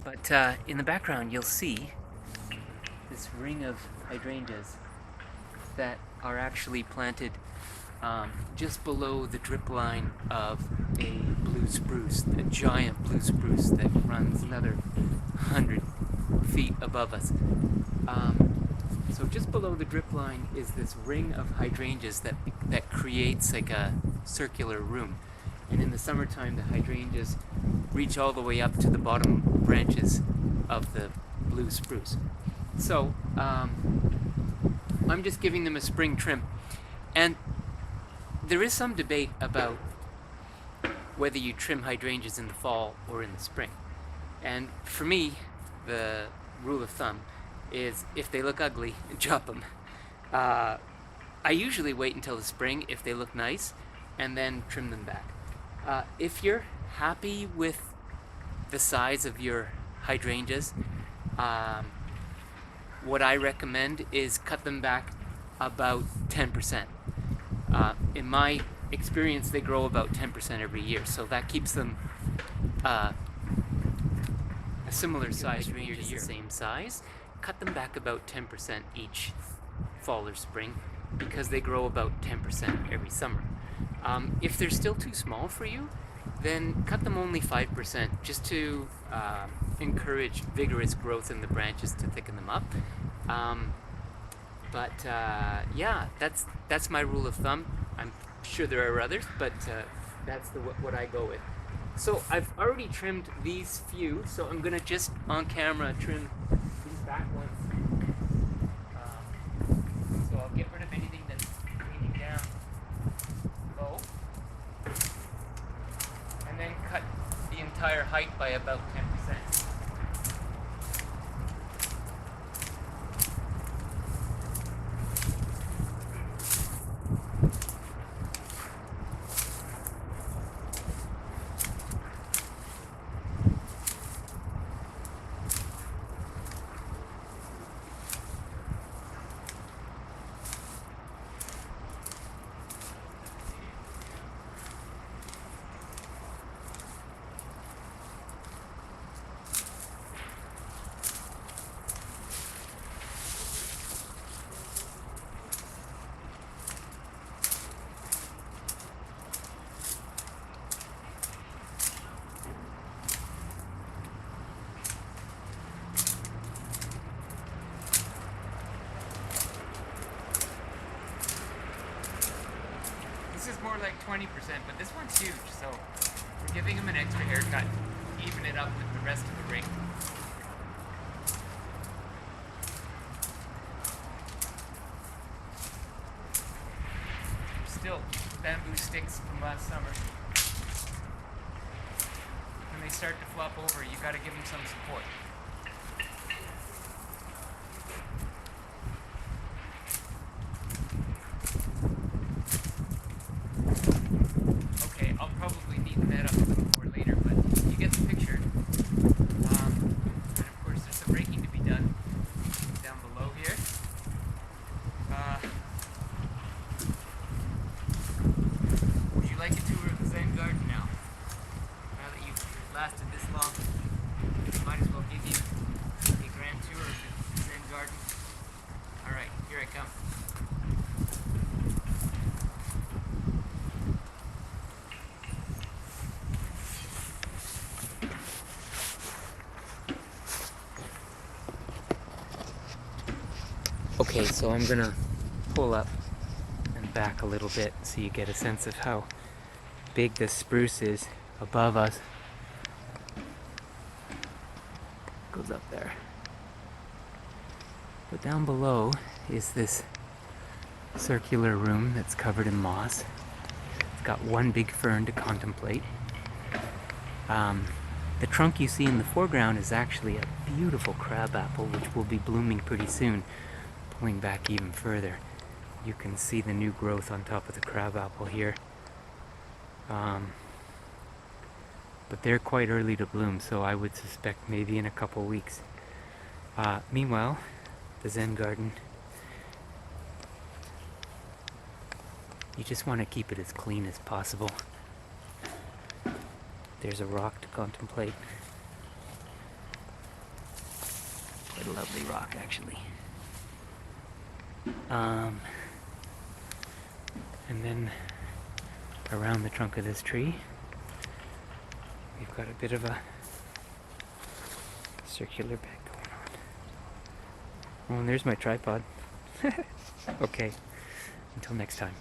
But in the background you'll see this ring of hydrangeas that are actually planted just below the drip line of a blue spruce, a giant blue spruce that runs another 100 feet above us. So just below the drip line is this ring of hydrangeas that creates like a circular room. And in the summertime, the hydrangeas reach all the way up to the bottom branches of the blue spruce. So I'm just giving them a spring trim. And there is some debate about whether you trim hydrangeas in the fall or in the spring. And for me, the rule of thumb is if they look ugly, chop them. I usually wait until the spring if they look nice and then trim them back. If you're happy with the size of your hydrangeas, what I recommend is cut them back about 10%. In my experience, they grow about 10% every year, so that keeps them a similar size from year to year. The same size, cut them back about 10% each fall or spring because they grow about 10% every summer. If they're still too small for you, then cut them only 5% just to encourage vigorous growth in the branches to thicken them up. Yeah, that's my rule of thumb. I'm sure there are others, but that's what I go with. So I've already trimmed these few, so I'm gonna just on camera trim these back ones. So I'll get rid of anything that's leaning down low, and then cut the entire height by about 10%. This is more like 20%, but this one's huge, so we're giving him an extra haircut to even it up with the rest of the ring. Still bamboo sticks from last summer. When they start to flop over, you gotta give them some support. Okay, I'll probably neaten that up a little more later, but you get the picture. And of course there's some raking to be done down below here. Would you like a tour of the Zen garden now? Now that you've lasted this long, might as well give you a grand tour of the Zen garden. Alright, here I come. Okay, so I'm gonna pull up and back a little bit so you get a sense of how big this spruce is above us. Goes up there. But down below is this circular room that's covered in moss. It's got one big fern to contemplate. The trunk you see in the foreground is actually a beautiful crabapple which will be blooming pretty soon. Pulling back even further, you can see the new growth on top of the crabapple here. But they're quite early to bloom, so I would suspect maybe in a couple weeks. Meanwhile, the Zen garden, you just want to keep it as clean as possible. There's a rock to contemplate. Quite a lovely rock, actually. And then around the trunk of this tree, we've got a bit of a circular bed going on. Oh, and there's my tripod. Okay, until next time.